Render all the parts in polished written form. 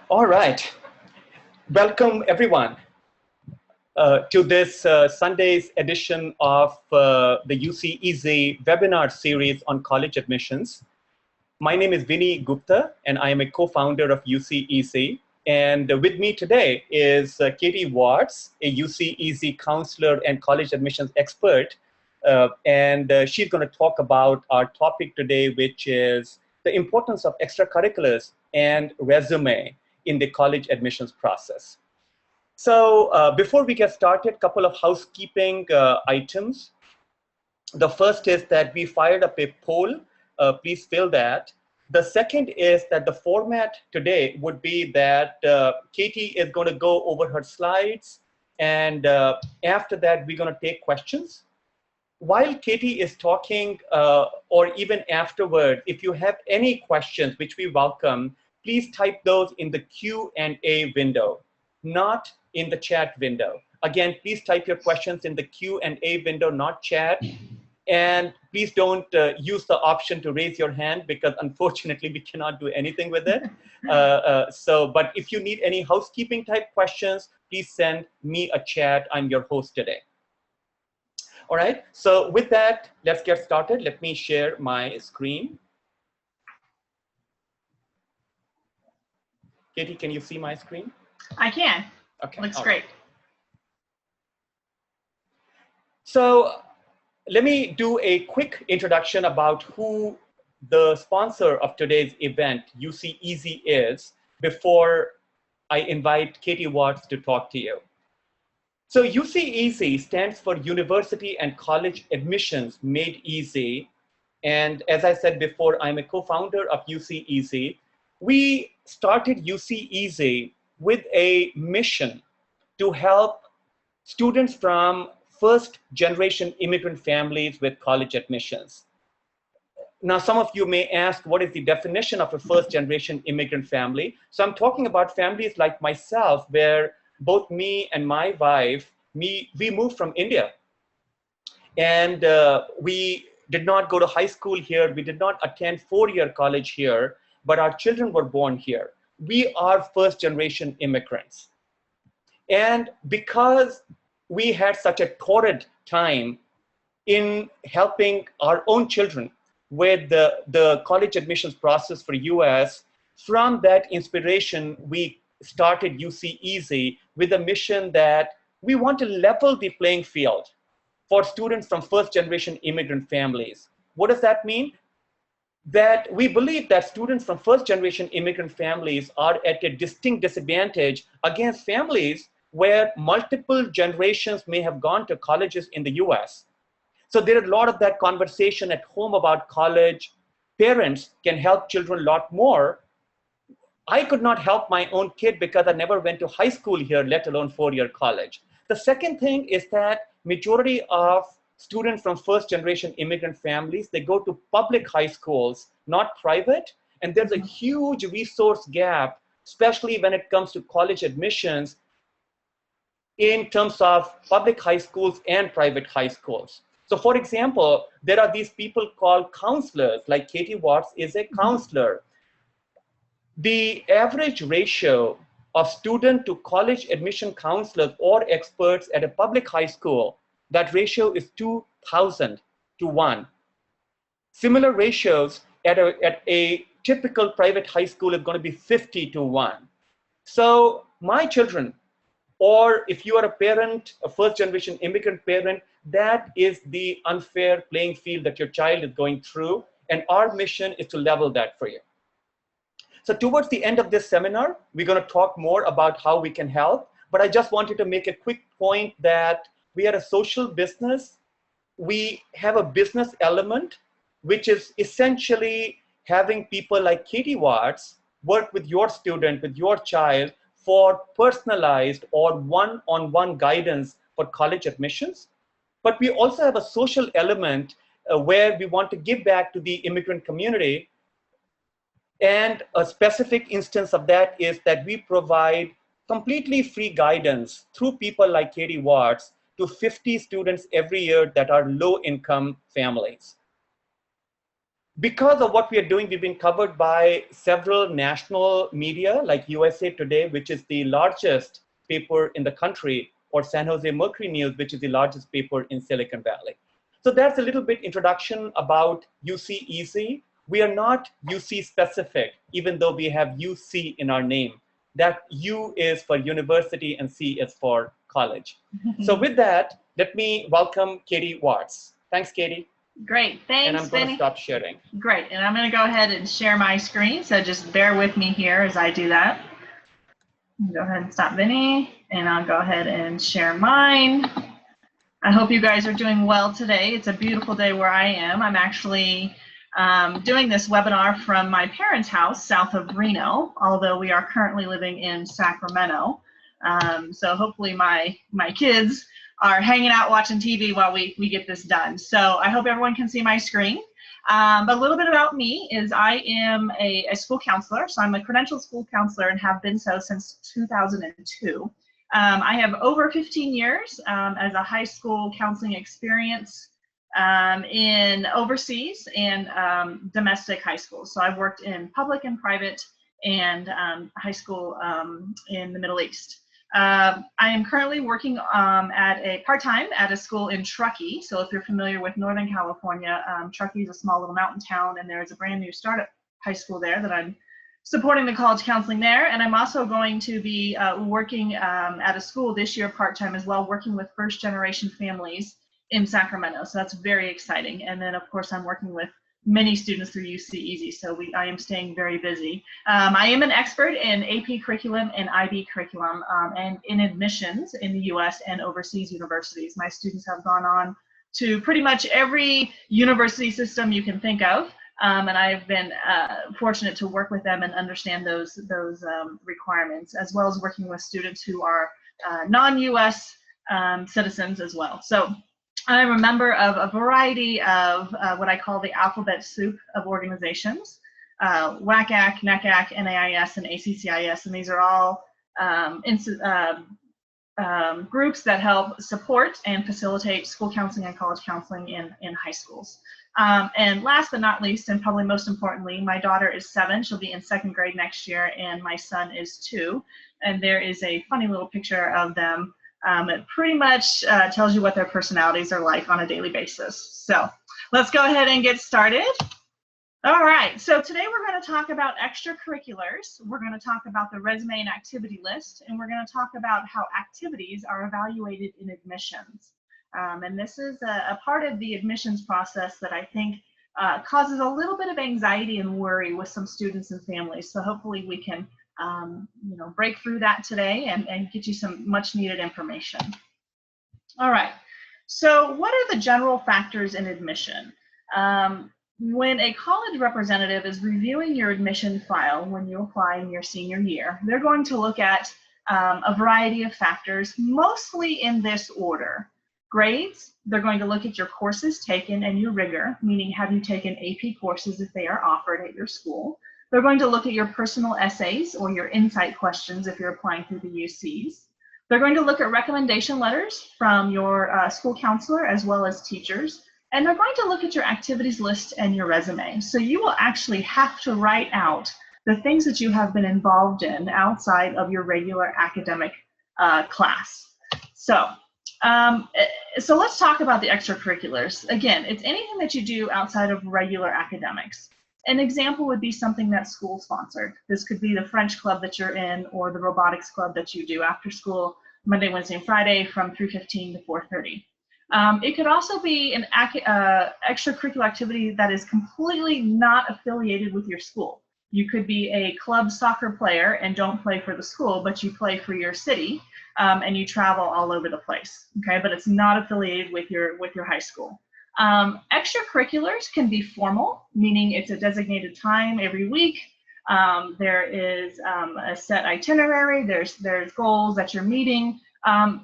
All right. Welcome, everyone, to this Sunday's edition of the UC Easy webinar series on college admissions. My name is Vinny Gupta, and I am a co-founder of UC Easy. And with me today is Katie Watts, a UC Easy counselor and college admissions expert. She's going to talk about our topic today, which is the importance of extracurriculars and resume in the college admissions process. So before we get started, a couple of housekeeping items. The first is that we fired up a poll. Please fill that. The second is that the format today would be that Katie is going to go over her slides, and after that, we're going to take questions. While Katie is talking, or even afterward, if you have any questions, which we welcome, please type those in the Q&A window, not in the chat window. Again, please type your questions in the Q&A window, not chat. And please don't use the option to raise your hand, because unfortunately we cannot do anything with it. But if you need any housekeeping type questions, please send me a chat. I'm your host today. All right, so with that, let's get started. Let me share my screen. Katie, can you see my screen? I can. Okay. Looks great. Right. So let me do a quick introduction about who the sponsor of today's event, UC Easy, is before I invite Katie Watts to talk to you. So UC Easy stands for University and College Admissions Made Easy. And as I said before, I'm a co-founder of UC Easy. We started UC Easy with a mission to help students from first-generation immigrant families with college admissions. Now, some of you may ask, what is the definition of a first-generation immigrant family? So I'm talking about families like myself, where both me and my wife, we moved from India. And we did not go to high school here. We did not attend four-year college here, but our children were born here. We are first-generation immigrants. And because we had such a torrid time in helping our own children with the college admissions process for US, from that inspiration, we started UC Easy with a mission that we want to level the playing field for students from first-generation immigrant families. What does that mean? That we believe that students from first-generation immigrant families are at a distinct disadvantage against families where multiple generations may have gone to colleges in the US. So there are a lot of that conversation at home about college. Parents can help children a lot more. I could not help my own kid because I never went to high school here, let alone four-year college. The second thing is that majority of students from first-generation immigrant families, they go to public high schools, not private, and there's a huge resource gap, especially when it comes to college admissions in terms of public high schools and private high schools. So for example, there are these people called counselors, like Katie Watts is a counselor. The average ratio of student to college admission counselors or experts at a public high school, that ratio is 2,000 to 1. Similar ratios at a typical private high school is going to be 50 to 1. So my children, or if you are a parent, a first-generation immigrant parent, that is the unfair playing field that your child is going through, and our mission is to level that for you. So towards the end of this seminar, we're going to talk more about how we can help, but I just wanted to make a quick point that we are a social business. We have a business element, which is essentially having people like Katie Watts work with your student, with your child, for personalized or one-on-one guidance for college admissions. But we also have a social element where we want to give back to the immigrant community. And a specific instance of that is that we provide completely free guidance through people like Katie Watts to 50 students every year that are low-income families. Because of what we are doing, we've been covered by several national media like USA Today, which is the largest paper in the country, or San Jose Mercury News, which is the largest paper in Silicon Valley. So that's a little bit introduction about UC Easy. We are not UC specific, even though we have UC in our name. That U is for university and C is for college. So with that, let me welcome Katie Watts. Thanks, Katie. Great, thanks, And I'm going to stop sharing. Great, and I'm going to go ahead and share my screen, so just bear with me here as I do that. Go ahead and stop Vinny, and I'll go ahead and share mine. I hope you guys are doing well today. It's a beautiful day where I am. I'm actually doing this webinar from my parents' house south of Reno, although we are currently living in Sacramento. So hopefully my kids are hanging out watching TV while we get this done. So I hope everyone can see my screen. A little bit about me is I am a school counselor. So I'm a credentialed school counselor and have been so since 2002. I have over 15 years as a high school counseling experience in overseas and domestic high schools. So I've worked in public and private and high school in the Middle East. I am currently working at a part-time at a school in Truckee. So if you're familiar with Northern California, Truckee is a small little mountain town, and there is a brand new startup high school there that I'm supporting the college counseling there. And I'm also going to be working at a school this year part-time as well, working with first-generation families in Sacramento. So that's very exciting. And then of course I'm working with many students through UC Easy, so I am staying very busy. I am an expert in AP curriculum and IB curriculum and in admissions in the US and overseas universities. My students have gone on to pretty much every university system you can think of, and I've been fortunate to work with them and understand those requirements, as well as working with students who are non-US citizens as well. So I'm a member of a variety of what I call the alphabet soup of organizations, WACAC, NECAC, NAIS, and ACCIS, and these are all groups that help support and facilitate school counseling and college counseling in high schools. And last but not least, and probably most importantly, my daughter is 7. She'll be in 2nd grade next year, and my son is 2. And there is a funny little picture of them. It pretty much tells you what their personalities are like on a daily basis. So let's go ahead and get started. All right, so today we're going to talk about extracurriculars. We're going to talk about the resume and activity list, and we're going to talk about how activities are evaluated in admissions. And this is a part of the admissions process that I think causes a little bit of anxiety and worry with some students and families. So hopefully we can break through that today and get you some much needed information. All right, so what are the general factors in admission? When a college representative is reviewing your admission file when you apply in your senior year, they're going to look at a variety of factors, mostly in this order. Grades, they're going to look at your courses taken and your rigor, meaning have you taken AP courses if they are offered at your school. They're going to look at your personal essays or your insight questions if you're applying through the UCs. They're going to look at recommendation letters from your school counselor as well as teachers. And they're going to look at your activities list and your resume. So you will actually have to write out the things that you have been involved in outside of your regular academic class. So let's talk about the extracurriculars. Again, it's anything that you do outside of regular academics. An example would be something that's school sponsored. This could be the French club that you're in or the robotics club that you do after school, Monday, Wednesday, and Friday from 3:15 to 4:30. It could also be an extracurricular activity that is completely not affiliated with your school. You could be a club soccer player and don't play for the school, but you play for your city and you travel all over the place, okay? But it's not affiliated with your high school. Extracurriculars can be formal, meaning it's a designated time every week. There is a set itinerary, there's goals that you're meeting,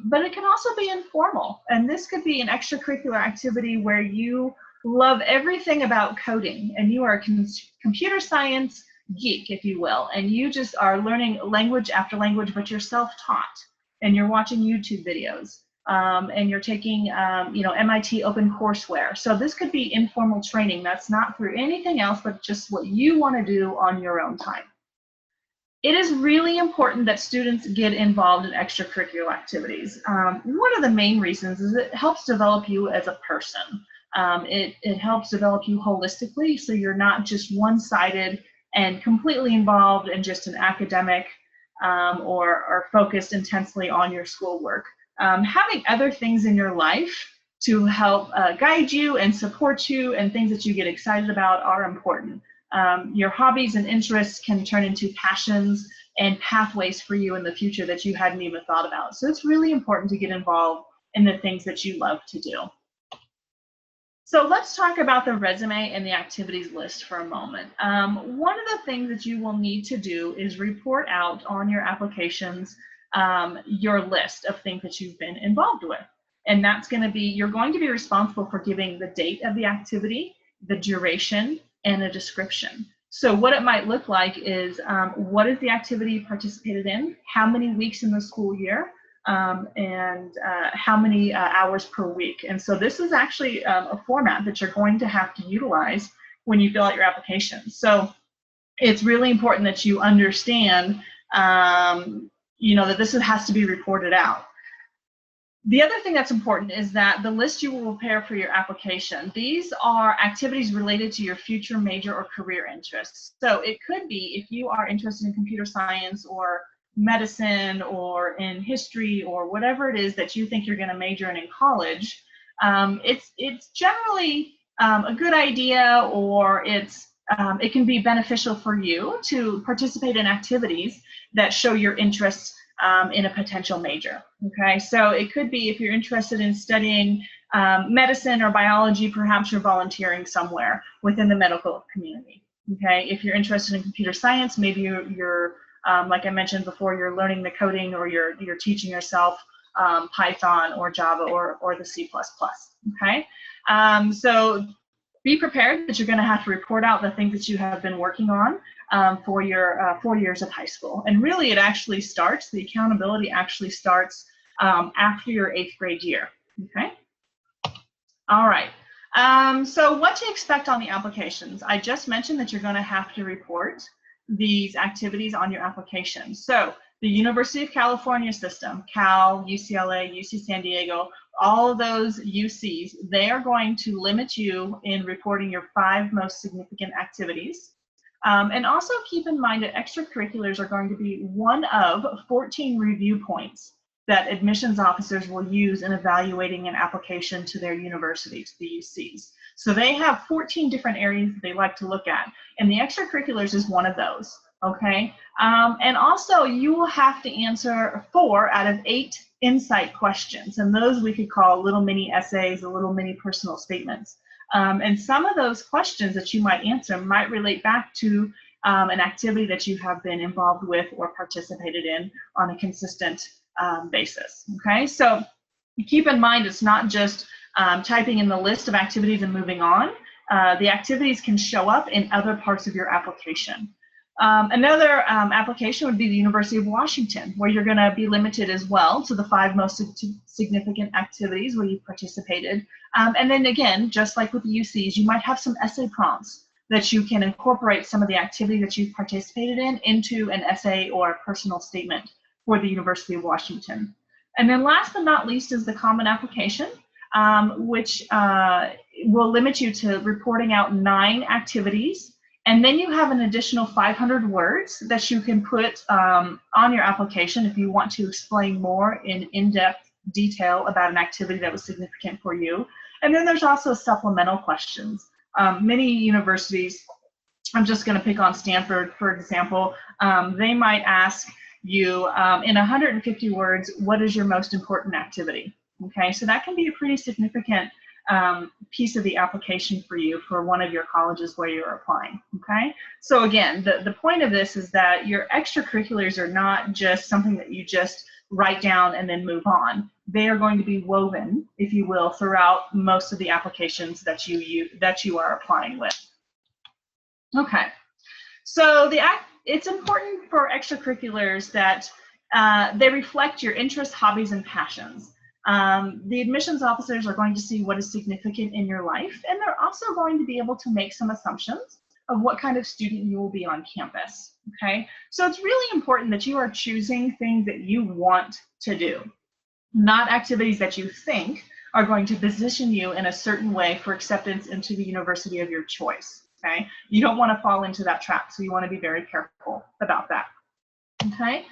but it can also be informal. And this could be an extracurricular activity where you love everything about coding and you are a computer science geek, if you will, and you just are learning language after language, but you're self-taught and you're watching YouTube videos. and you're taking, MIT OpenCourseWare. So this could be informal training that's not through anything else, but just what you want to do on your own time. It is really important that students get involved in extracurricular activities. One of the main reasons is it helps develop you as a person. It helps develop you holistically, so you're not just one-sided and completely involved in just an academic or focused intensely on your schoolwork. Having other things in your life to help guide you and support you and things that you get excited about are important. Your hobbies and interests can turn into passions and pathways for you in the future that you hadn't even thought about. So it's really important to get involved in the things that you love to do. So let's talk about the resume and the activities list for a moment. One of the things that you will need to do is report out on your applications your list of things that you've been involved with. And that's going to be, you're going to be responsible for giving the date of the activity, the duration, and a description. So what it might look like is what is the activity you participated in, how many weeks in the school year, and how many hours per week. And so this is actually a format that you're going to have to utilize when you fill out your application. So it's really important that you understand that this has to be reported out. The other thing that's important is that the list you will prepare for your application, these are activities related to your future major or career interests. So it could be if you are interested in computer science or medicine or in history or whatever it is that you think you're going to major in college, it's generally a good idea, or it can be beneficial for you to participate in activities that show your interests in a potential major. Okay, so it could be if you're interested in studying medicine or biology, perhaps you're volunteering somewhere within the medical community. Okay, if you're interested in computer science, maybe you're like I mentioned before, you're learning the coding, or you're teaching yourself Python or Java or the C++. Okay, so be prepared that you're going to have to report out the things that you have been working on for your 4 years of high school. And really, the accountability actually starts after your 8th grade year. Okay. All right. So what to expect on the applications? I just mentioned that you're going to have to report these activities on your application. So the University of California system, Cal, UCLA, UC San Diego, all of those UCs, they are going to limit you in reporting your 5 most significant activities. And also keep in mind that extracurriculars are going to be one of 14 review points that admissions officers will use in evaluating an application to their university, to the UCs. So they have 14 different areas that they like to look at, and the extracurriculars is one of those. Okay, and also you will have to answer 4 out of 8 insight questions, and those we could call little mini essays or little mini personal statements. And some of those questions that you might answer might relate back to an activity that you have been involved with or participated in on a consistent basis. Okay, so keep in mind it's not just typing in the list of activities and moving on. The activities can show up in other parts of your application. Another application would be the University of Washington, where you're going to be limited as well to the 5 most significant activities where you've participated. And then again, just like with the UCs, you might have some essay prompts that you can incorporate some of the activity that you've participated in into an essay or a personal statement for the University of Washington. And then last but not least is the Common Application, which will limit you to reporting out 9 activities. And then you have an additional 500 words that you can put on your application if you want to explain more in in-depth detail about an activity that was significant for you. And then there's also supplemental questions. Many universities, I'm just going to pick on Stanford, for example, they might ask you in 150 words, what is your most important activity? Okay, so that can be a pretty significant piece of the application for you for one of your colleges where you're applying. Okay, so again, the point of this is that your extracurriculars are not just something that you just write down and then move on. They are going to be woven, if you will, throughout most of the applications that you are applying with. Okay, so it's important for extracurriculars that they reflect your interests, hobbies, and passions. The admissions officers are going to see what is significant in your life, and they're also going to be able to make some assumptions of what kind of student you will be on campus, okay? So it's really important that you are choosing things that you want to do, not activities that you think are going to position you in a certain way for acceptance into the university of your choice, okay? You don't want to fall into that trap, so you want to be very careful about that, okay?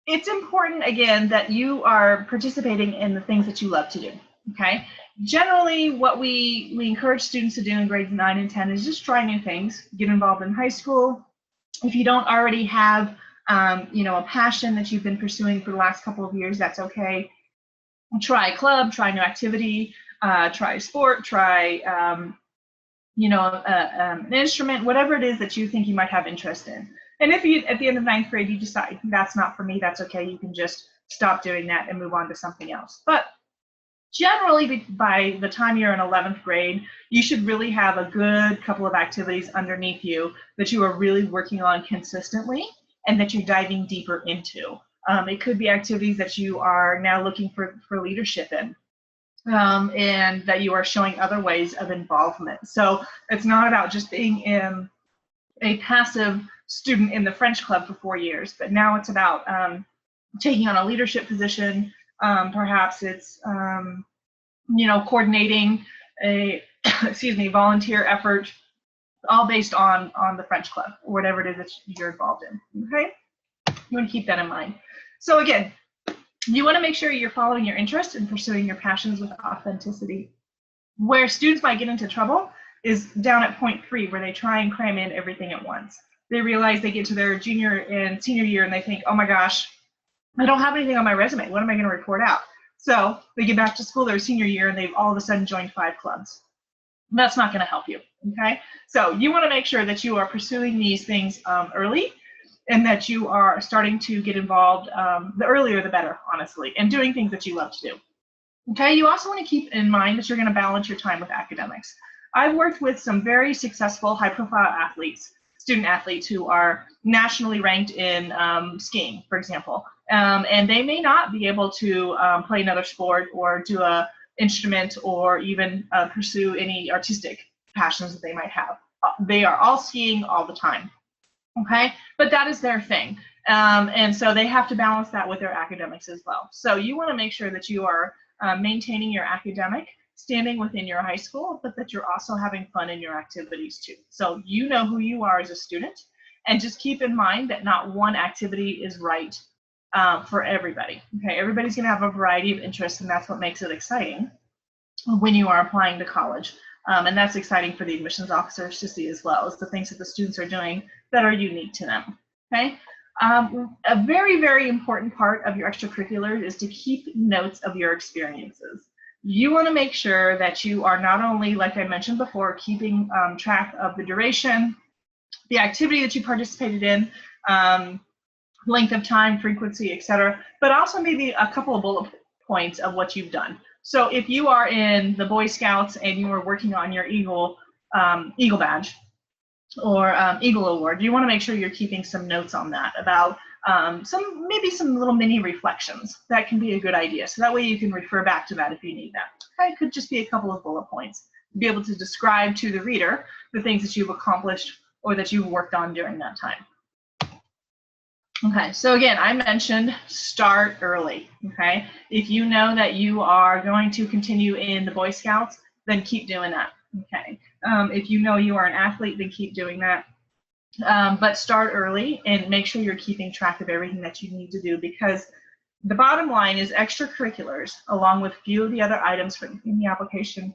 It's important, again, that you are participating in the things that you love to do, okay? Generally, what we encourage students to do in grades 9 and 10 is just try new things, get involved in high school. If you don't already have, a passion that you've been pursuing for the last couple of years, that's okay. Try a club, try a new activity, try a sport, try, an instrument, whatever it is that you think you might have interest in. And if you, at the end of 9th grade, you decide that's not for me, that's okay. You can just stop doing that and move on to something else. But generally, by the time you're in 11th grade, you should really have a good couple of activities underneath you that you are really working on consistently and that you're diving deeper into. It could be activities that you are now looking for leadership in, and that you are showing other ways of involvement. So it's not about just being in a passive student in the French club for 4 years, but now it's about taking on a leadership position. Perhaps it's coordinating a volunteer effort, all based on the French club or whatever it is that you're involved in. Okay, you want to keep that in mind. So again, you want to make sure you're following your interests and pursuing your passions with authenticity. Where students might get into trouble is down at point 3, where they try and cram in everything at once. They realize they get to their junior and senior year and they think, oh my gosh, I don't have anything on my resume. What am I going to report out? So they get back to school their senior year and they've all of a sudden joined 5 clubs. That's not going to help you, okay? So you want to make sure that you are pursuing these things early, and that you are starting to get involved, the earlier the better, honestly, and doing things that you love to do. Okay, you also want to keep in mind that you're going to balance your time with academics. I've worked with some very successful high-profile athletes, student athletes who are nationally ranked in skiing, for example, and they may not be able to play another sport or do an instrument or even pursue any artistic passions that they might have. They are all skiing all the time. Okay, but that is their thing. And so they have to balance that with their academics as well. So you want to make sure that you are maintaining your academic standing within your high school, but that you're also having fun in your activities too. So you know who you are as a student, and just keep in mind that not one activity is right for everybody. Okay, everybody's going to have a variety of interests, and that's what makes it exciting when you are applying to college. And that's exciting for the admissions officers to see as well, as the things that the students are doing that are unique to them, okay? A very, very important part of your extracurriculars is to keep notes of your experiences. You want to make sure that you are not only, like I mentioned before, keeping track of the duration, the activity that you participated in, length of time, frequency, etc., but also maybe a couple of bullet points of what you've done. So if you are in the Boy Scouts and you are working on your Eagle badge or Eagle Award, you want to make sure you're keeping some notes on that about maybe some little mini reflections. That can be a good idea. So that way you can refer back to that if you need that. Okay, it could just be a couple of bullet points to be able to describe to the reader the things that you've accomplished or that you've worked on during that time. Okay, so again, I mentioned start early, okay? If you know that you are going to continue in the Boy Scouts, then keep doing that, okay? If you know you are an athlete, then keep doing that. But start early and make sure you're keeping track of everything that you need to do, because the bottom line is extracurriculars, along with a few of the other items in the application,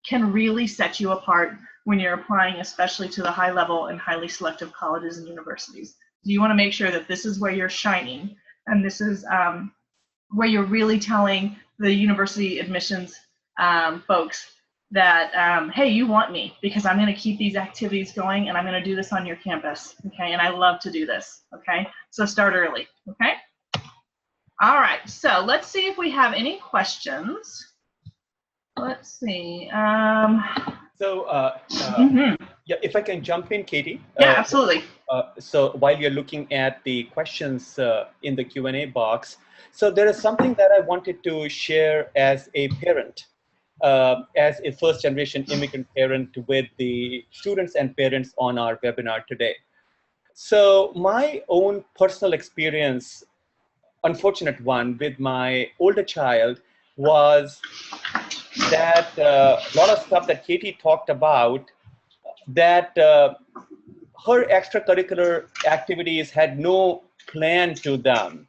can really set you apart when you're applying, especially to the high level and highly selective colleges and universities. You want to make sure that this is where you're shining, and this is where you're really telling the university admissions folks that, hey, you want me because I'm going to keep these activities going and I'm going to do this on your campus, okay? And I love to do this, okay? So start early, okay? All right, so let's see if we have any questions. Let's see. So, yeah, if I can jump in, Katie. Yeah, absolutely. So while you're looking at the questions in the Q&A box, so there is something that I wanted to share as a parent, as a first-generation immigrant parent with the students and parents on our webinar today. So my own personal experience, unfortunate one, with my older child was that a lot of stuff that Katie talked about, that her extracurricular activities had no plan to them.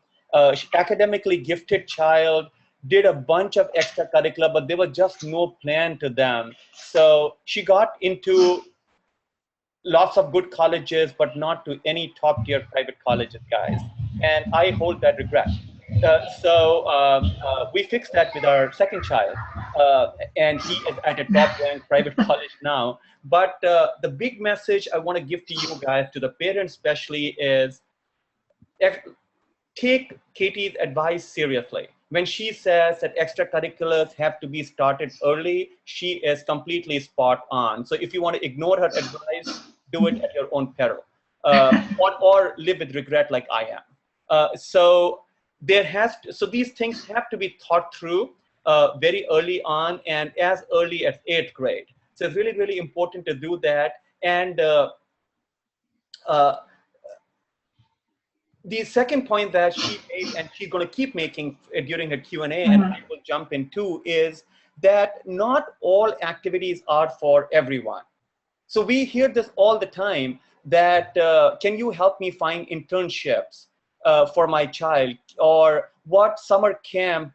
Academically gifted child, did a bunch of extracurricular, but there was just no plan to them. So she got into lots of good colleges, but not to any top tier private colleges, guys. And I hold that regret. We fixed that with our second child, and he is at a top ranked private college now. But the big message I want to give to you guys, to the parents especially, is take Katie's advice seriously. When she says that extracurriculars have to be started early, she is completely spot on. So if you want to ignore her advice, do it at your own peril, or live with regret like I am. So these things have to be thought through very early on, and as early as 8th grade. So it's really, really important to do that. And the second point that she made, and she's going to keep making during her Q&A, and I will jump in too, is that not all activities are for everyone. So we hear this all the time, that can you help me find internships for my child, or what summer camp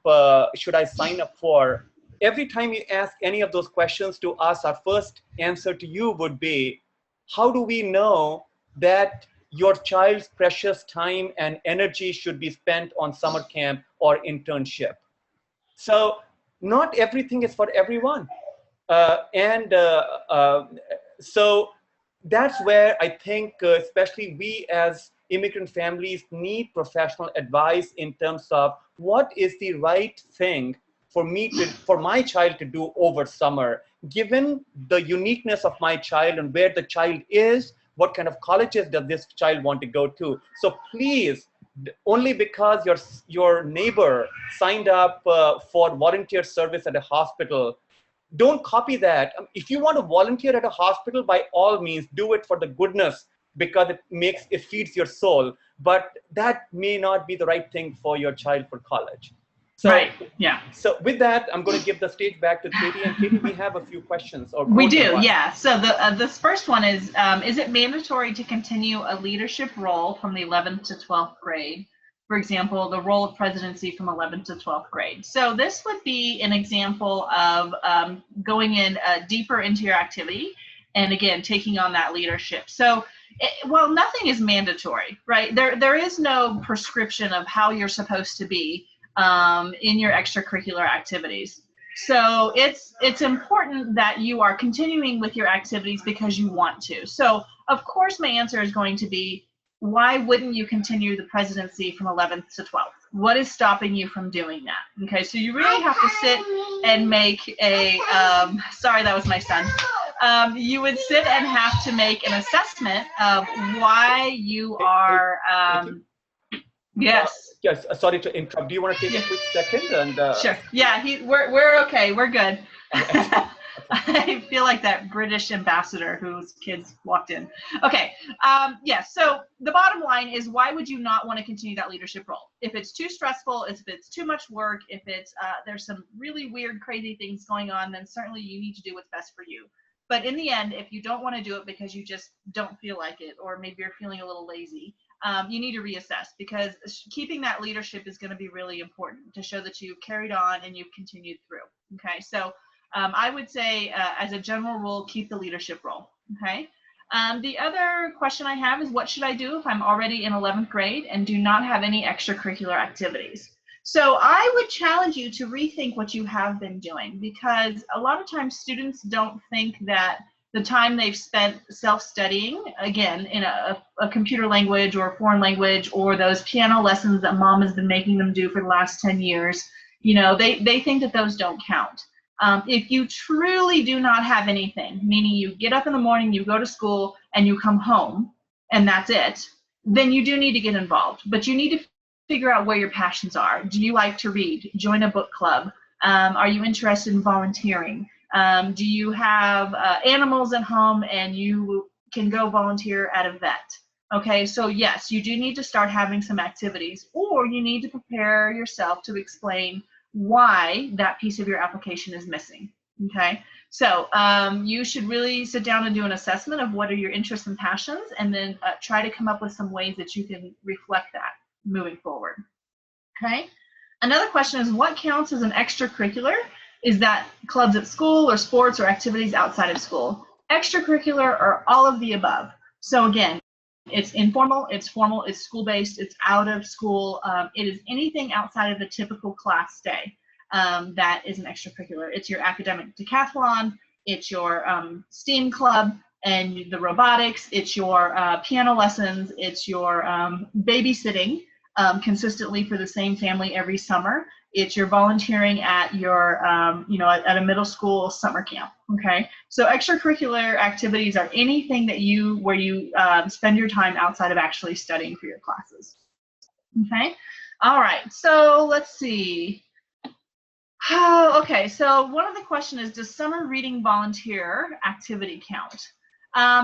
should I sign up for? Every time you ask any of those questions to us, our first answer to you would be, how do we know that your child's precious time and energy should be spent on summer camp or internship? So not everything is for everyone. So that's where I think, especially we as immigrant families, need professional advice in terms of what is the right thing for my child to do over summer, given the uniqueness of my child and where the child is. What kind of colleges does this child want to go to? So please, only because your neighbor signed up for volunteer service at a hospital, don't copy that. If you want to volunteer at a hospital, by all means, do it for the goodness, because it feeds your soul. But that may not be the right thing for your child for college. So, right. Yeah. So with that, I'm going to give the stage back to Katie. And Katie, we have a few questions. We do, yeah. So this first one is it mandatory to continue a leadership role from the 11th to 12th grade? For example, the role of presidency from 11th to 12th grade. So this would be an example of going in deeper into your activity, and again, taking on that leadership. So well, nothing is mandatory, right? There is no prescription of how you're supposed to be in your extracurricular activities. So it's important that you are continuing with your activities because you want to. So of course my answer is going to be, why wouldn't you continue the presidency from 11th to 12th? What is stopping you from doing that? Okay, so you really have to sit and make a, sorry, that was my son. You would sit and have to make an assessment of why you are, yes. Yes, sorry to interrupt. Do you want to take a quick second? And sure. Yeah, we're okay. We're good. I feel like that British ambassador whose kids walked in. Okay. Yeah. So the bottom line is, why would you not want to continue that leadership role? If it's too stressful, if it's too much work, if it's there's some really weird, crazy things going on, then certainly you need to do what's best for you. But in the end, if you don't want to do it because you just don't feel like it, or maybe you're feeling a little lazy, you need to reassess, because keeping that leadership is going to be really important to show that you've carried on and you've continued through. Okay, so I would say, as a general rule, keep the leadership role. Okay. The other question I have is, what should I do if I'm already in 11th grade and do not have any extracurricular activities? So I would challenge you to rethink what you have been doing, because a lot of times students don't think that the time they've spent self-studying, again, in a computer language or a foreign language, or those piano lessons that mom has been making them do for the last 10 years, you know, they think that those don't count. If you truly do not have anything, meaning you get up in the morning, you go to school, and you come home, and that's it, then you do need to get involved. But you need to figure out where your passions are. Do you like to read? Join a book club. Are you interested in volunteering? Do you have animals at home and you can go volunteer at a vet? Okay, so yes, you do need to start having some activities, or you need to prepare yourself to explain why that piece of your application is missing. Okay, so you should really sit down and do an assessment of what are your interests and passions, and then try to come up with some ways that you can reflect that moving forward. Okay, another question is, what counts as an extracurricular? Is that clubs at school or sports or activities outside of school? Extracurricular are all of the above. So again, it's informal, it's formal, it's school-based, it's out of school. It is anything outside of the typical class day that is an extracurricular. It's your academic decathlon, it's your STEAM club, and the robotics, it's your piano lessons, it's your babysitting consistently for the same family every summer. It's your volunteering at your, at a middle school summer camp. Okay, so extracurricular activities are anything that where you spend your time outside of actually studying for your classes. Okay, all right. So let's see. Oh, okay, so one of the questions is, does summer reading volunteer activity count?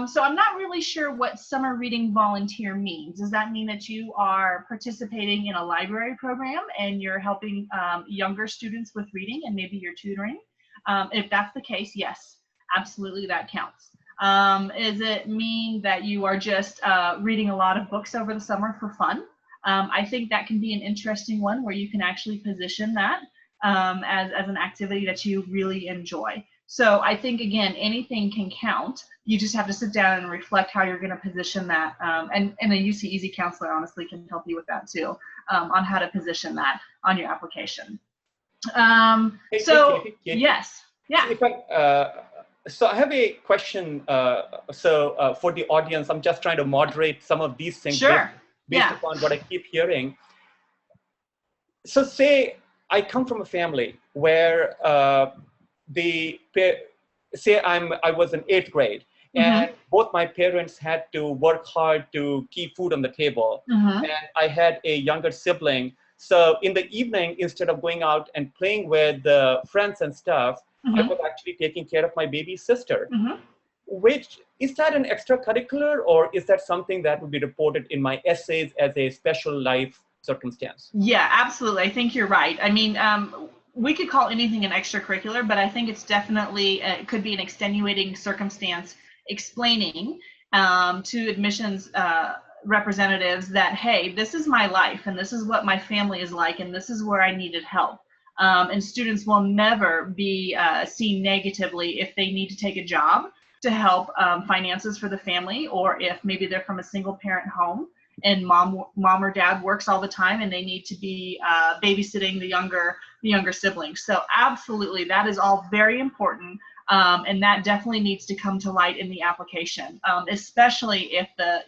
So I'm not really sure what summer reading volunteer means. Does that mean that you are participating in a library program and you're helping younger students with reading and maybe you're tutoring? If that's the case, yes, absolutely that counts. Does it mean that you are just reading a lot of books over the summer for fun? I think that can be an interesting one where you can actually position that as an activity that you really enjoy. So I think, again, anything can count. You just have to sit down and reflect how you're going to position that. And a UC Easy counselor honestly can help you with that too, on how to position that on your application. Yes. Yeah. So I have a question. For the audience, I'm just trying to moderate some of these things based upon what I keep hearing. So say I come from a family where I was in 8th grade, and both my parents had to work hard to keep food on the table, and I had a younger sibling. So in the evening, instead of going out and playing with friends and stuff, I was actually taking care of my baby sister. Which, is that an extracurricular, or is that something that would be reported in my essays as a special life circumstance? Yeah, absolutely. I think you're right. I mean, we could call anything an extracurricular, but I think it's definitely, it could be an extenuating circumstance explaining to admissions representatives that, hey, this is my life and this is what my family is like and this is where I needed help. And students will never be seen negatively if they need to take a job to help finances for the family, or if maybe they're from a single parent home and mom or dad works all the time and they need to be babysitting the younger siblings. So absolutely, that is all very important, and that definitely needs to come to light in the application, especially if the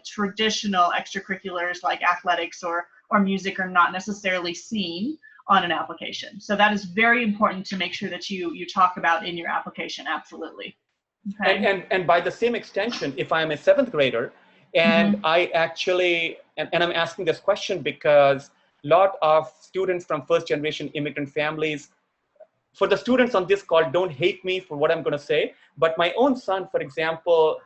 traditional extracurriculars like athletics or music are not necessarily seen on an application. So that is very important to make sure that you talk about in your application. Absolutely. Okay. And by the same extension, if I'm a 7th grader, and I actually, and I'm asking this question because a lot of students from first-generation immigrant families, for the students on this call, don't hate me for what I'm going to say, but my own son, for example,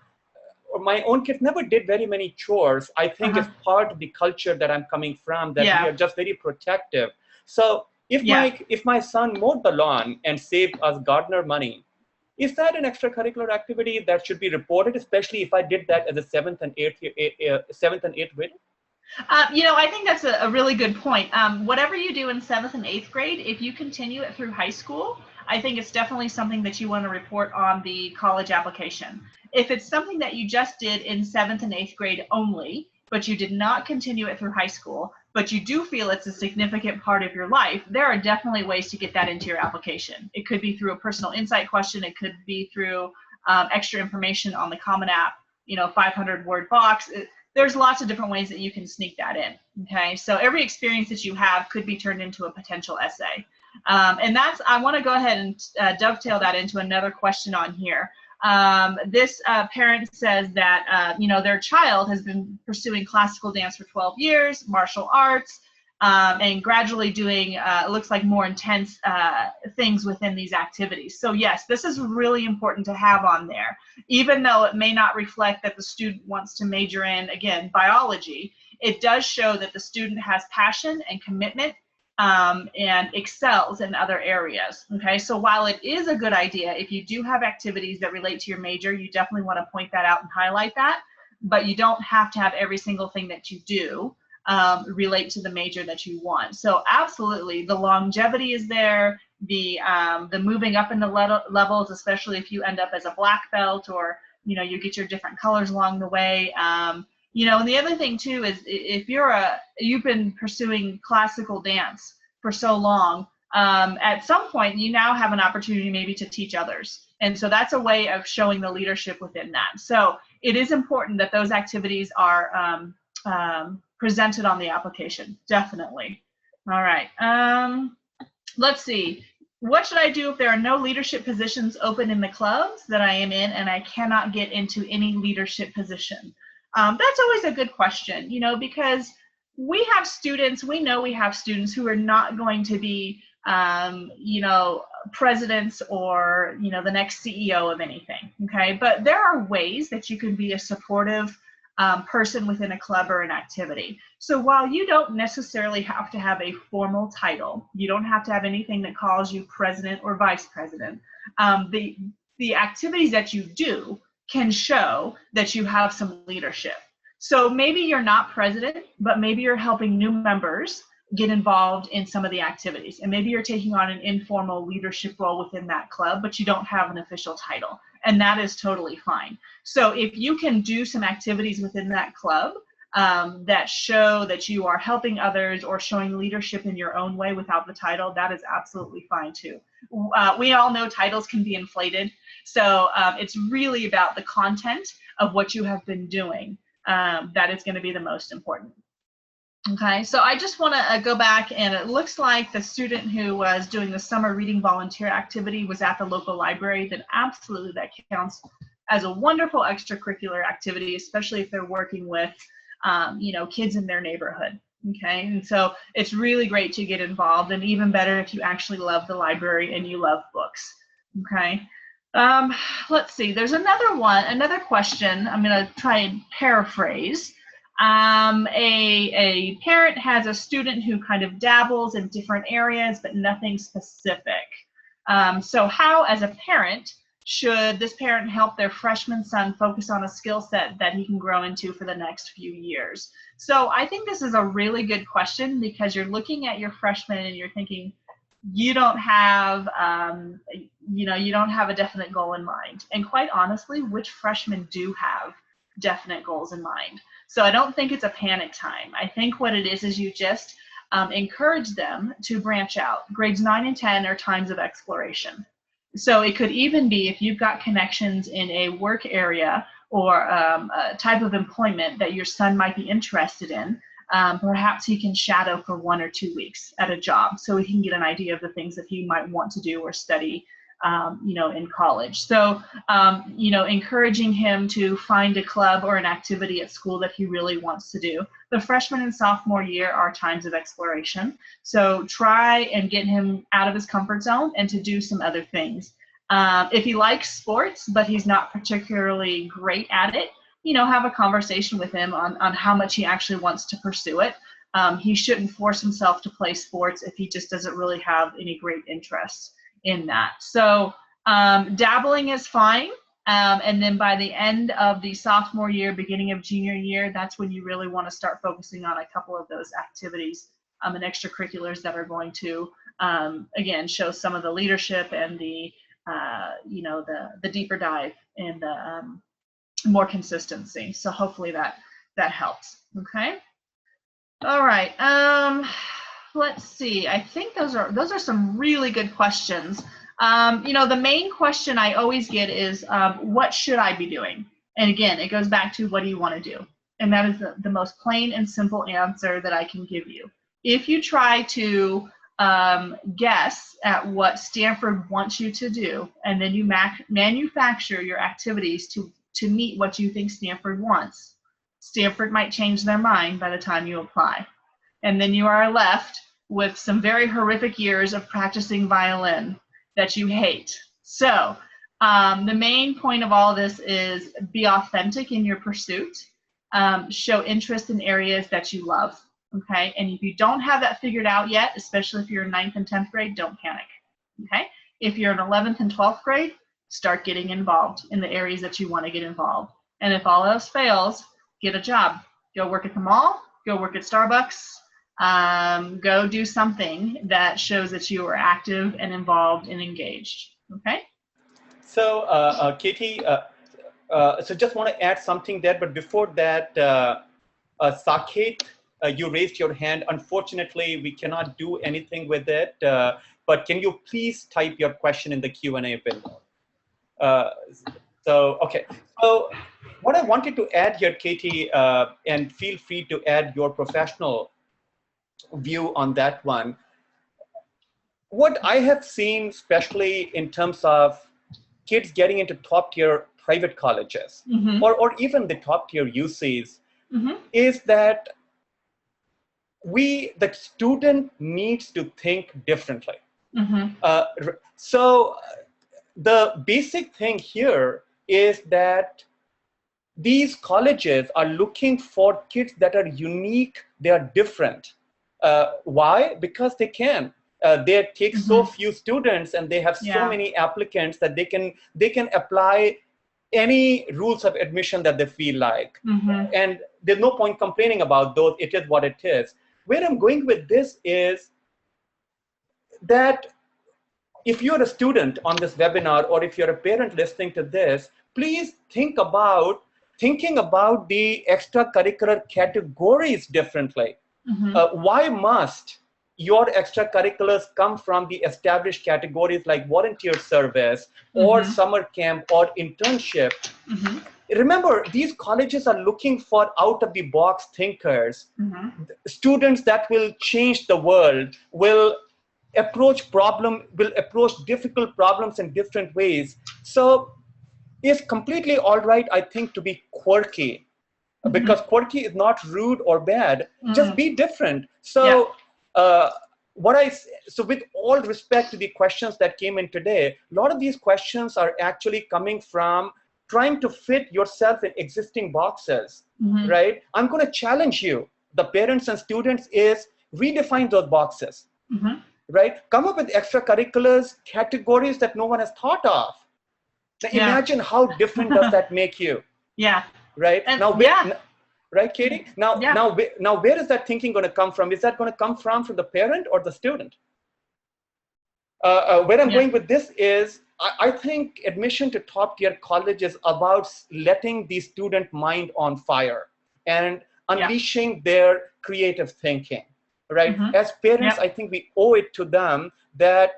or my own kids never did very many chores. I think it's part of the culture that I'm coming from, that we are just very protective. So if my son mowed the lawn and saved us gardener money, is that an extracurricular activity that should be reported, especially if I did that as a 7th and 8th grader? I think that's a really good point. Whatever you do in 7th and 8th grade, if you continue it through high school, I think it's definitely something that you want to report on the college application. If it's something that you just did in 7th and 8th grade only, but you did not continue it through high school, but you do feel it's a significant part of your life, there are definitely ways to get that into your application. It could be through a personal insight question. It could be through extra information on the Common App, 500-word box. There's lots of different ways that you can sneak that in, okay? So every experience that you have could be turned into a potential essay. And that's, I want to go ahead and dovetail that into another question on here. This parent says that, you know, their child has been pursuing classical dance for 12 years, martial arts, and gradually doing, it looks like more intense things within these activities. So yes, this is really important to have on there. Even though it may not reflect that the student wants to major in, again, biology, it does show that the student has passion and commitment and excels in other areas. Okay, so while it is a good idea, if you do have activities that relate to your major, you definitely want to point that out and highlight that, but you don't have to have every single thing that you do relate to the major that you want. So absolutely, the longevity is there, the moving up in the levels, especially if you end up as a black belt, or you know, you get your different colors along the way. You know, and the other thing too is, if you've been pursuing classical dance for so long, at some point you now have an opportunity maybe to teach others. And so that's a way of showing the leadership within that. So it is important that those activities are presented on the application, definitely. All right, let's see. What should I do if there are no leadership positions open in the clubs that I am in and I cannot get into any leadership position? That's always a good question, you know, because we have students, we know we have students who are not going to be, you know, presidents or, you know, the next CEO of anything, okay? But there are ways that you can be a supportive person within a club or an activity. So while you don't necessarily have to have a formal title, you don't have to have anything that calls you president or vice president, the activities that you do can show that you have some leadership. So maybe you're not president, but maybe you're helping new members get involved in some of the activities. And maybe you're taking on an informal leadership role within that club, but you don't have an official title. And that is totally fine. So if you can do some activities within that club that show that you are helping others or showing leadership in your own way without the title, that is absolutely fine too. We all know titles can be inflated. So it's really about the content of what you have been doing that is going to be the most important. Okay, so I just want to go back, and it looks like the student who was doing the summer reading volunteer activity was at the local library. Then absolutely that counts as a wonderful extracurricular activity, especially if they're working with you know, kids in their neighborhood. Okay, and so it's really great to get involved, and even better if you actually love the library and you love books. Okay, let's see, there's another question. I'm going to try and paraphrase. A parent has a student who kind of dabbles in different areas, but nothing specific. So how, as a parent, should this parent help their freshman son focus on a skill set that he can grow into for the next few years? So I think this is a really good question, because you're looking at your freshman and you're thinking, you don't have, you know, you don't have a definite goal in mind. And quite honestly, which freshmen do have definite goals in mind? So I don't think it's a panic time. I think what it is you just encourage them to branch out. Grades 9 and 10 are times of exploration. So it could even be, if you've got connections in a work area or a type of employment that your son might be interested in, perhaps he can shadow for 1 or 2 weeks at a job, so he can get an idea of the things that he might want to do or study, you know, in college. So, you know, encouraging him to find a club or an activity at school that he really wants to do. The freshman and sophomore year are times of exploration. So try and get him out of his comfort zone and to do some other things. If he likes sports, but he's not particularly great at it, you know, have a conversation with him on how much he actually wants to pursue it. He shouldn't force himself to play sports if he just doesn't really have any great interest in that. So dabbling is fine. And then by the end of the sophomore year, beginning of junior year, that's when you really want to start focusing on a couple of those activities and extracurriculars that are going to, again, show some of the leadership and the, you know, the deeper dive and the more consistency. So hopefully that helps. Okay. All right. Let's see. I think those are some really good questions. You know, the main question I always get is, what should I be doing? And again, it goes back to, what do you want to do? And that is the most plain and simple answer that I can give you. If you try to guess at what Stanford wants you to do, and then you manufacture your activities to meet what you think Stanford wants. Stanford might change their mind by the time you apply. And then you are left with some very horrific years of practicing violin that you hate. So the main point of all of this is be authentic in your pursuit. Show interest in areas that you love. Okay, and if you don't have that figured out yet, especially if you're in 9th and 10th grade, don't panic. Okay, if you're in 11th and 12th grade, start getting involved in the areas that you want to get involved. And if all else fails, get a job. Go work at the mall, go work at Starbucks, go do something that shows that you are active and involved and engaged. Okay? So, Katie, so just want to add something there, but before that, Saket, you raised your hand. Unfortunately, we cannot do anything with it, but can you please type your question in the Q&A window? Okay. So what I wanted to add here, Katie, and feel free to add your professional view on that one. What I have seen, especially in terms of kids getting into top-tier private colleges, Mm-hmm. or even the top-tier UCs, Mm-hmm. is that the student needs to think differently. Mm-hmm. So the basic thing here is that these colleges are looking for kids that are unique, they are different. Why? Because they can. They take so few students and they have so many applicants that they can apply any rules of admission that they feel like. And there's no point complaining about those. It is what it is. Where I'm going with this is that if you're a student on this webinar, or if you're a parent listening to this, please thinking about the extracurricular categories differently. Why must your extracurriculars come from the established categories like volunteer service or summer camp or internship? Remember, these colleges are looking for out-of-the-box thinkers, students that will change the world, will approach difficult problems in different ways. So it's completely all right, I think, to be quirky, because quirky is not rude or bad. Just be different. So so with all respect to the questions that came in today, a lot of these questions are actually coming from trying to fit yourself in existing boxes, right? I'm going to challenge you, the parents and students, is redefine those boxes, right? Come up with extracurriculars categories that no one has thought of. Now imagine how different does that make you? Right? And now, right, Katie? Now, where is that thinking going to come from? Is that going to come from the parent or the student? Where I'm going with this is, I think admission to top-tier college is about letting the student mind on fire and unleashing their creative thinking, right? As parents, I think we owe it to them that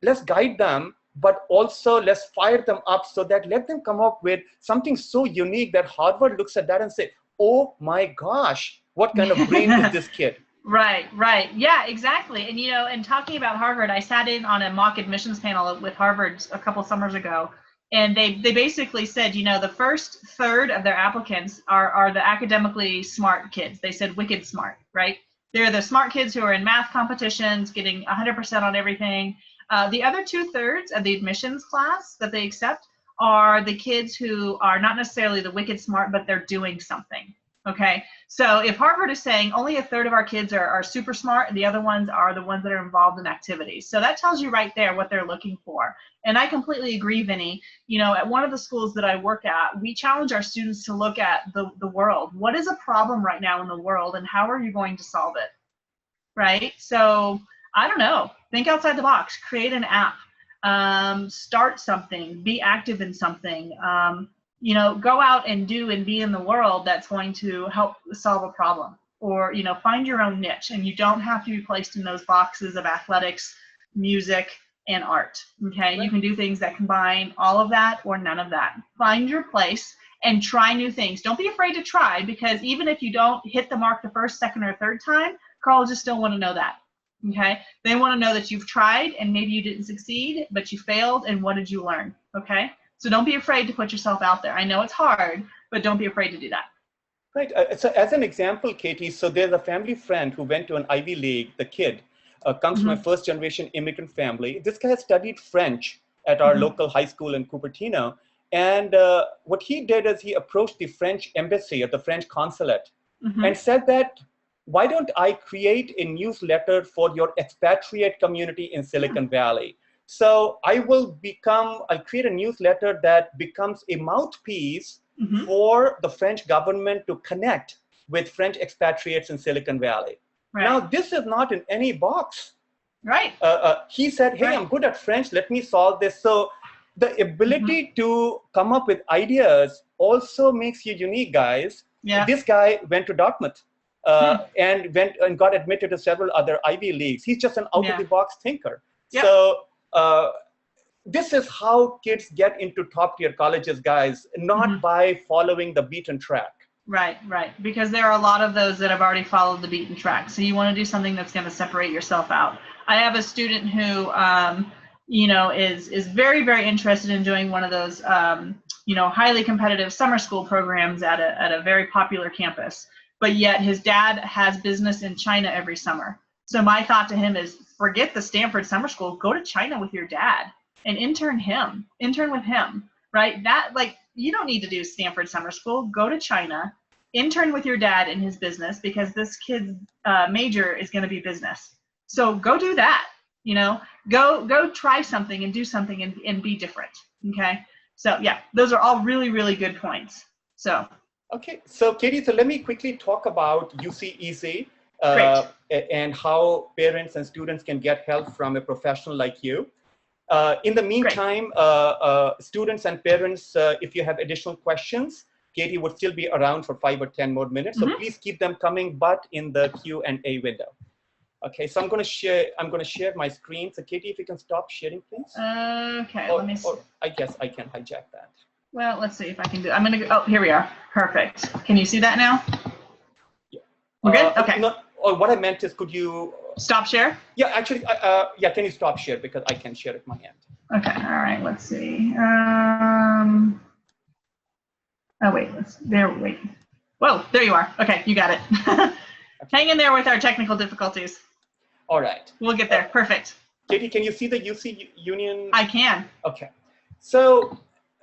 let's guide them, but also let's fire them up, so that let them come up with something so unique that Harvard looks at that and say, oh my gosh, what kind of brain is this kid? Right. Yeah, exactly. And, and talking about Harvard, I sat in on a mock admissions panel with Harvard a couple summers ago, and they basically said, the first third of their applicants are the academically smart kids. They said wicked smart, right? They're the smart kids who are in math competitions, getting 100% on everything. The other 2/3 of the admissions class that they accept are the kids who are not necessarily the wicked smart, but they're doing something. Okay, so if Harvard is saying only 1/3 of our kids are super smart, and the other ones are the ones that are involved in activities, so that tells you right there what they're looking for. And I completely agree, Vinny. At one of the schools that I work at, we challenge our students to look at the world. What is a problem right now in the world, and how are you going to solve it? Right? So I don't know. Think outside the box. Create an app. Start something. Be active in something. Go out and do and be in the world that's going to help solve a problem. Or, find your own niche. And you don't have to be placed in those boxes of athletics, music, and art. Okay? You can do things that combine all of that or none of that. Find your place and try new things. Don't be afraid to try, because even if you don't hit the mark the first, second, or third time, colleges still want to know that. Okay, they want to know that you've tried and maybe you didn't succeed, but you failed, and what did you learn? Okay, so don't be afraid to put yourself out there. I know it's hard, but don't be afraid to do that. Right. So as an example, Katie, so there's a family friend who went to an Ivy League. The kid comes from a first-generation immigrant family. This guy studied French at our local high school in Cupertino. And what he did is he approached the French embassy at the French consulate and said that, why don't I create a newsletter for your expatriate community in Silicon Valley? So I'll create a newsletter that becomes a mouthpiece for the French government to connect with French expatriates in Silicon Valley. Right. Now, this is not in any box. Right. He said, hey, I'm good at French, let me solve this. So the ability to come up with ideas also makes you unique, guys. Yeah. This guy went to Dartmouth and went and got admitted to several other Ivy Leagues. He's just an out-of-the-box thinker. Yep. So this is how kids get into top-tier colleges, guys, not by following the beaten track. Right, right. Because there are a lot of those that have already followed the beaten track. So you want to do something that's going to separate yourself out. I have a student who, you know, is very, very interested in doing one of those, you know, highly competitive summer school programs at a very popular campus. But yet his dad has business in China every summer. So my thought to him is, forget the Stanford summer school, go to China with your dad and intern with him, right? That, like, you don't need to do Stanford summer school, go to China, intern with your dad in his business, because this kid's major is going to be business. So go do that, you know, go try something and do something and be different. Okay. So yeah, those are all really, really good points. So. Okay, so Katie, so let me quickly talk about UC Easy and how parents and students can get help from a professional like you. In the meantime, students and parents, if you have additional questions, Katie would still be around for 5 or 10 more minutes. So please keep them coming, but in the Q&A window. Okay, so I'm going to share my screen. So Katie, if you can stop sharing, please. Okay, let me see. Or I guess I can hijack that. Well, let's see if I can do. I'm going to go. Oh, here we are. Perfect. Can you see that now? Yeah. We're good. Okay. Or what I meant is, could you stop share? Yeah, actually, yeah. Can you stop share, because I can share at my end. Okay. All right. Let's see. Oh wait. Wait. Whoa. There you are. Okay, you got it. Hang in there with our technical difficulties. All right. We'll get there. Perfect. Katie, can you see the UC Union? I can. Okay. So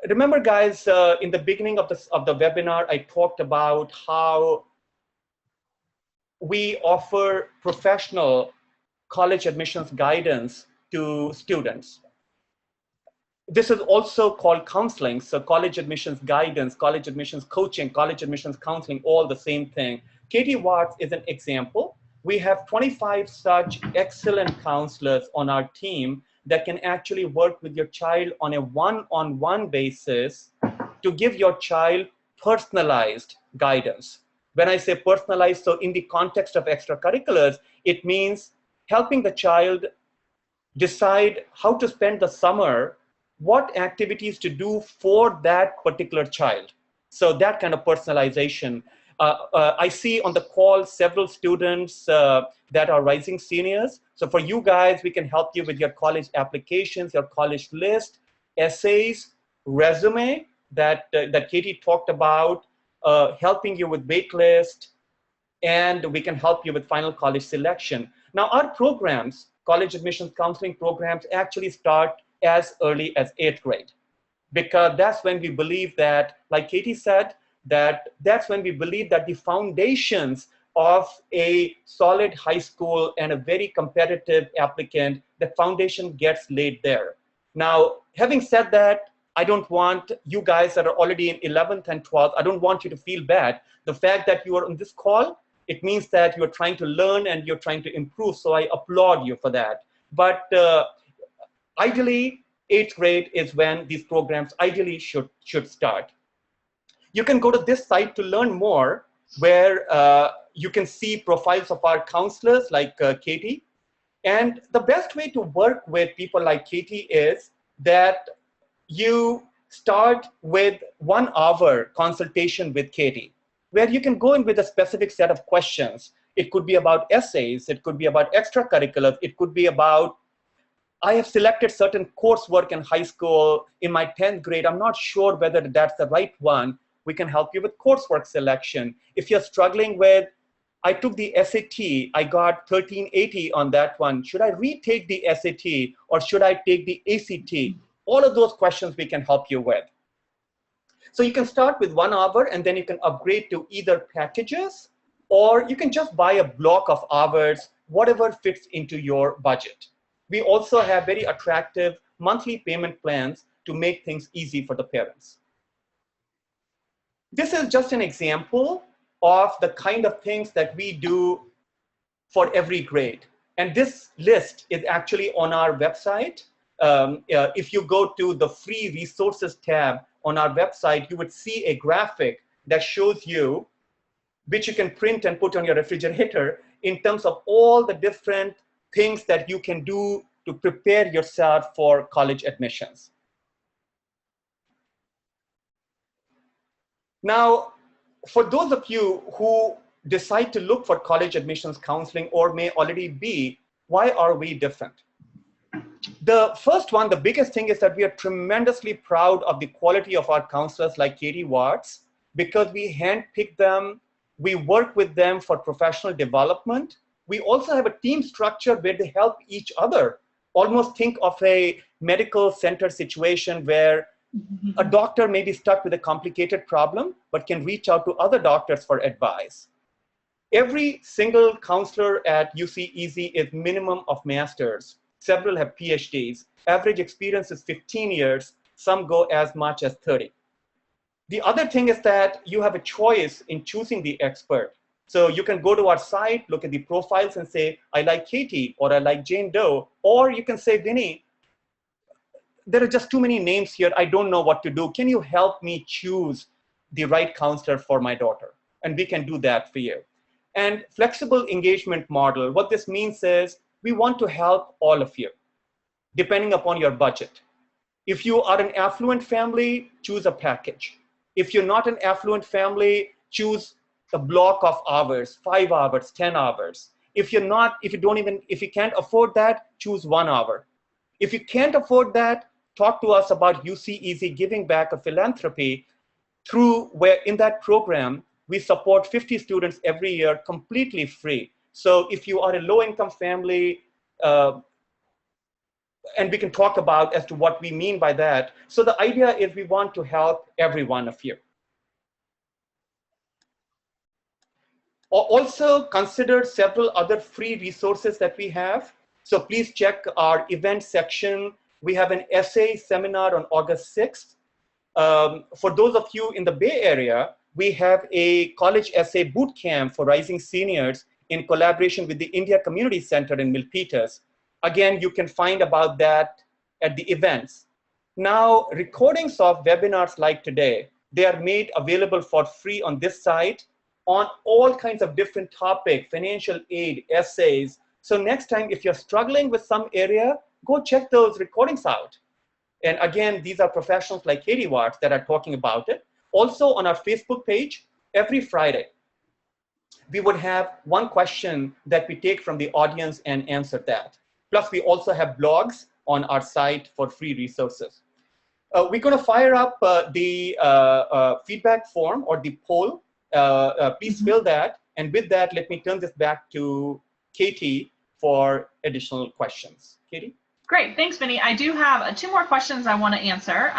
remember, guys, in the beginning of the webinar, I talked about how we offer professional college admissions guidance to students. This is also called counseling. So college admissions guidance, college admissions coaching, college admissions counseling, all the same thing. Katie Watts is an example. We have 25 such excellent counselors on our team that can actually work with your child on a one-on-one basis to give your child personalized guidance. When I say personalized, so in the context of extracurriculars, it means helping the child decide how to spend the summer, what activities to do for that particular child. So that kind of personalization. I see on the call several students that are rising seniors. So for you guys, we can help you with your college applications, your college list, essays, resume that Katie talked about, helping you with waitlist, and we can help you with final college selection. Now, our programs, college admissions counseling programs, actually start as early as 8th grade, because that's when we believe that, like Katie said, that's when we believe that the foundations of a solid high school and a very competitive applicant, the foundation gets laid there. Now, having said that, I don't want you guys that are already in 11th and 12th, I don't want you to feel bad. The fact that you are on this call, it means that you're trying to learn and you're trying to improve, so I applaud you for that. But ideally, 8th grade is when these programs ideally should start. You can go to this site to learn more, where you can see profiles of our counselors like Katie. And the best way to work with people like Katie is that you start with 1 hour consultation with Katie, where you can go in with a specific set of questions. It could be about essays. It could be about extracurriculars. It could be about, I have selected certain coursework in high school in my 10th grade. I'm not sure whether that's the right one. We can help you with coursework selection. If you're struggling with, I took the SAT, I got 1380 on that one. Should I retake the SAT or should I take the ACT? All of those questions we can help you with. So you can start with 1 hour and then you can upgrade to either packages or you can just buy a block of hours, whatever fits into your budget. We also have very attractive monthly payment plans to make things easy for the parents. This is just an example of the kind of things that we do for every grade. And this list is actually on our website. If you go to the free resources tab on our website, you would see a graphic that shows you, which you can print and put on your refrigerator, in terms of all the different things that you can do to prepare yourself for college admissions. Now, for those of you who decide to look for college admissions counseling or may already be, why are we different? The first one, the biggest thing is that we are tremendously proud of the quality of our counselors like Katie Watts, because we handpick them, we work with them for professional development. We also have a team structure where they help each other. Almost think of a medical center situation where a doctor may be stuck with a complicated problem, but can reach out to other doctors for advice. Every single counselor at UC Easy is minimum of masters. Several have PhDs. Average experience is 15 years. Some go as much as 30. The other thing is that you have a choice in choosing the expert. So you can go to our site, look at the profiles and say, I like Katie, or I like Jane Doe, or you can say, Vinny, there are just too many names here. I don't know what to do. Can you help me choose the right counselor for my daughter? And we can do that for you. And flexible engagement model, what this means is we want to help all of you, depending upon your budget. If you are an affluent family, choose a package. If you're not an affluent family, choose a block of hours, 5 hours, 10 hours. If you can't afford that, choose 1 hour. If you can't afford that, talk to us about UC Easy Giving Back, a philanthropy, where in that program, we support 50 students every year completely free. So if you are a low-income family, and we can talk about as to what we mean by that. So the idea is we want to help every one of you. Also consider several other free resources that we have. So please check our event section. We have an essay seminar on August 6th. For those of you in the Bay Area, we have a college essay boot camp for rising seniors in collaboration with the India Community Center in Milpitas. Again, you can find about that at the events. Now, recordings of webinars like today, they are made available for free on this site on all kinds of different topics, financial aid, essays. So next time, if you're struggling with some area, go check those recordings out. And again, these are professionals like Katie Watts that are talking about it. Also on our Facebook page, every Friday, we would have one question that we take from the audience and answer that. Plus, we also have blogs on our site for free resources. We're going to fire up the feedback form or the poll. Please fill that. And with that, let me turn this back to Katie for additional questions. Katie? Great, thanks, Vinny. I do have 2 more questions I want to answer.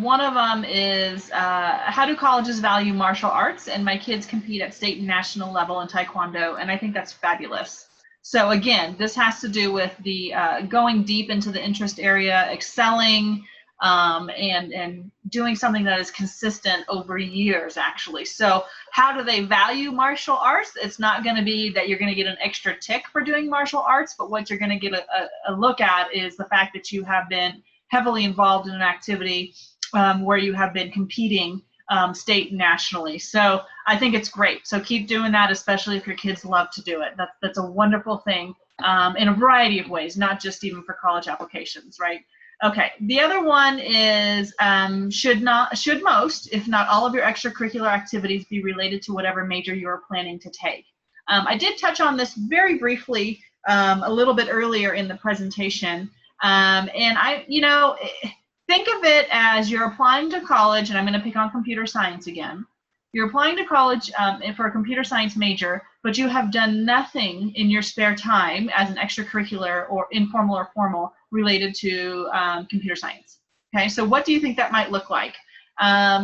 One of them is, how do colleges value martial arts? And my kids compete at state and national level in Taekwondo, and I think that's fabulous. So again, this has to do with the going deep into the interest area, excelling, and doing something that is consistent over years, actually. So how do they value martial arts? It's not going to be that you're going to get an extra tick for doing martial arts, but what you're going to get a look at is the fact that you have been heavily involved in an activity where you have been competing state and nationally. So I think it's great. So keep doing that, especially if your kids love to do it. That's a wonderful thing in a variety of ways, not just even for college applications, right? Okay, the other one is, should most, if not all of your extracurricular activities be related to whatever major you're planning to take? I did touch on this very briefly a little bit earlier in the presentation. And think of it as you're applying to college, and I'm going to pick on computer science again. You're applying to college for a computer science major, but you have done nothing in your spare time as an extracurricular or informal or formal related to computer science. Okay, so what do you think that might look like?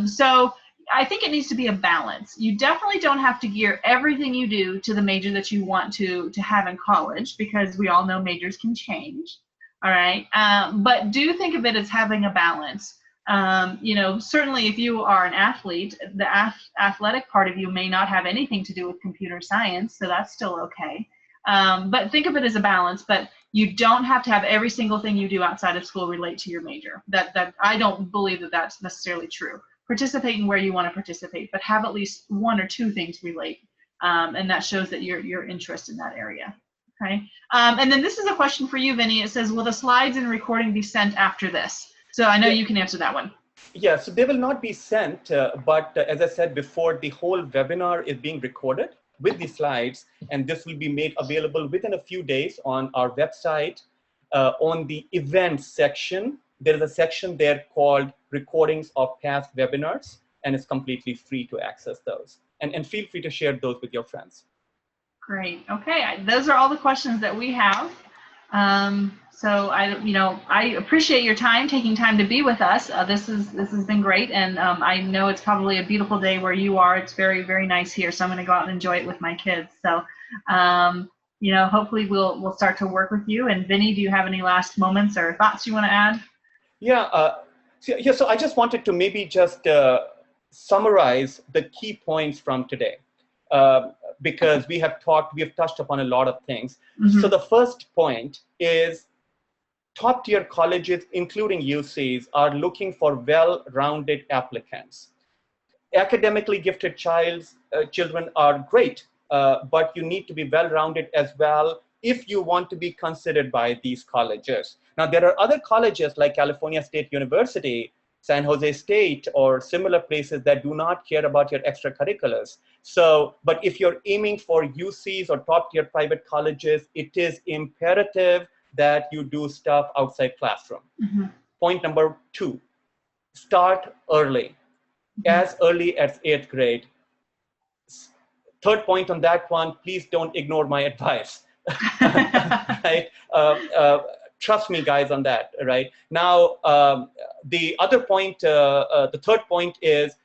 So I think it needs to be a balance. You definitely don't have to gear everything you do to the major that you want to have in college, because we all know majors can change. All right, but do think of it as having a balance. Certainly if you are an athlete, the athletic part of you may not have anything to do with computer science, so that's still okay. But think of it as a balance, but you don't have to have every single thing you do outside of school relate to your major. That I don't believe that that's necessarily true. Participate in where you want to participate, but have at least one or two things relate, and that shows that you're interested in that area. Okay, and then this is a question for you, Vinny. It says, will the slides and recording be sent after this? So I know you can answer that one. Yeah, so they will not be sent, but as I said before, the whole webinar is being recorded with the slides, and this will be made available within a few days on our website. On the events section, there is a section there called recordings of past webinars, and it's completely free to access those. And feel free to share those with your friends. Great. Okay, those are all the questions that we have. So I appreciate your time, taking time to be with us. This has been great, and I know it's probably a beautiful day where you are. It's very, very nice here, so I'm going to go out and enjoy it with my kids. So hopefully we'll start to work with you. And Vinny, do you have any last moments or thoughts you want to add? Yeah. So I just wanted to maybe just summarize the key points from today. Because we have touched upon a lot of things. Mm-hmm. So the first point is top-tier colleges, including UCs, are looking for well-rounded applicants. Academically gifted children are great, but you need to be well-rounded as well if you want to be considered by these colleges. Now, there are other colleges like California State University, San Jose State, or similar places that do not care about your extracurriculars. So, but if you're aiming for UCs or top-tier private colleges, it is imperative that you do stuff outside classroom. Mm-hmm. Point number 2, start early, as early as 8th grade. Third point on that one, please don't ignore my advice. Right? Trust me, guys, on that, right? Now, the other point, the third point is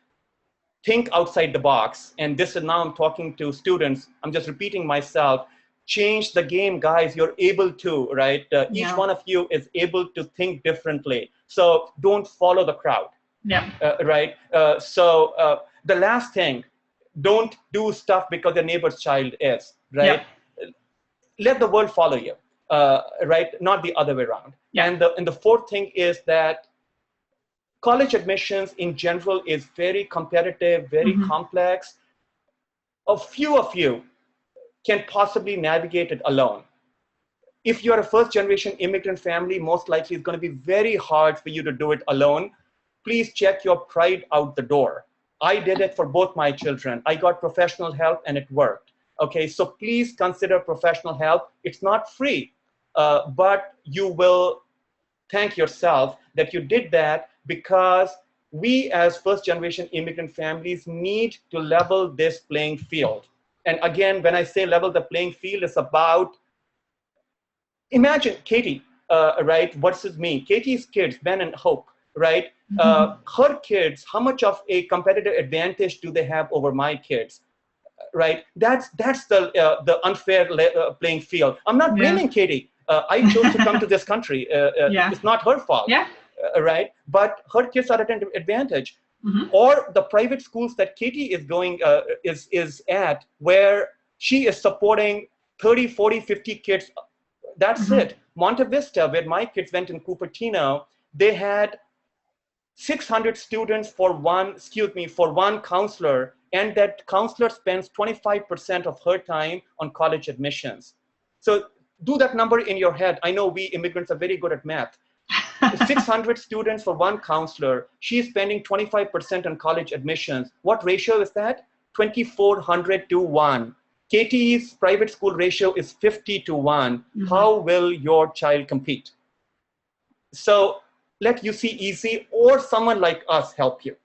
think outside the box. And this is now I'm talking to students. I'm just repeating myself. Change the game, guys. You're able to, right? Each one of you is able to think differently. So don't follow the crowd. Yeah. Right? So the last thing, don't do stuff because your neighbor's child is, right? Yeah. Let the world follow you. Right, not the other way around. Yeah. And the fourth thing is that college admissions in general is very competitive, very complex. A few of you can possibly navigate it alone. If you're a first-generation immigrant family, most likely it's going to be very hard for you to do it alone. Please check your pride out the door. I did it for both my children. I got professional help and it worked. Okay, so please consider professional help. It's not free. But you will thank yourself that you did that, because we as first-generation immigrant families need to level this playing field. And again, when I say level the playing field, it's about, imagine Katie, right, versus me. Katie's kids, Ben and Hope, right? Her kids, how much of a competitive advantage do they have over my kids? Right? That's the unfair playing field. I'm not blaming Katie. I chose to come to this country. It's not her fault, right? But her kids are at an advantage. Or the private schools that Katie is going is at, where she is supporting 30, 40, 50 kids. That's it. Monte Vista, where my kids went in Cupertino, they had 600 students for one counselor, and that counselor spends 25% of her time on college admissions. So do that number in your head. I know we immigrants are very good at math. 600 students for one counselor. She's spending 25% on college admissions. What ratio is that? 2,400 to 1. Katie's private school ratio is 50 to 1. How will your child compete? So let UC Easy or someone like us help you.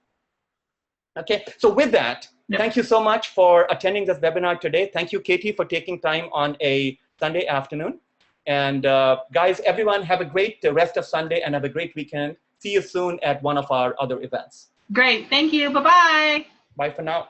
Okay, so with that, thank you so much for attending this webinar today. Thank you, Katie, for taking time on a Sunday afternoon. And guys, everyone, have a great rest of Sunday and have a great weekend. See you soon at one of our other events. Great, thank you, bye-bye. Bye for now.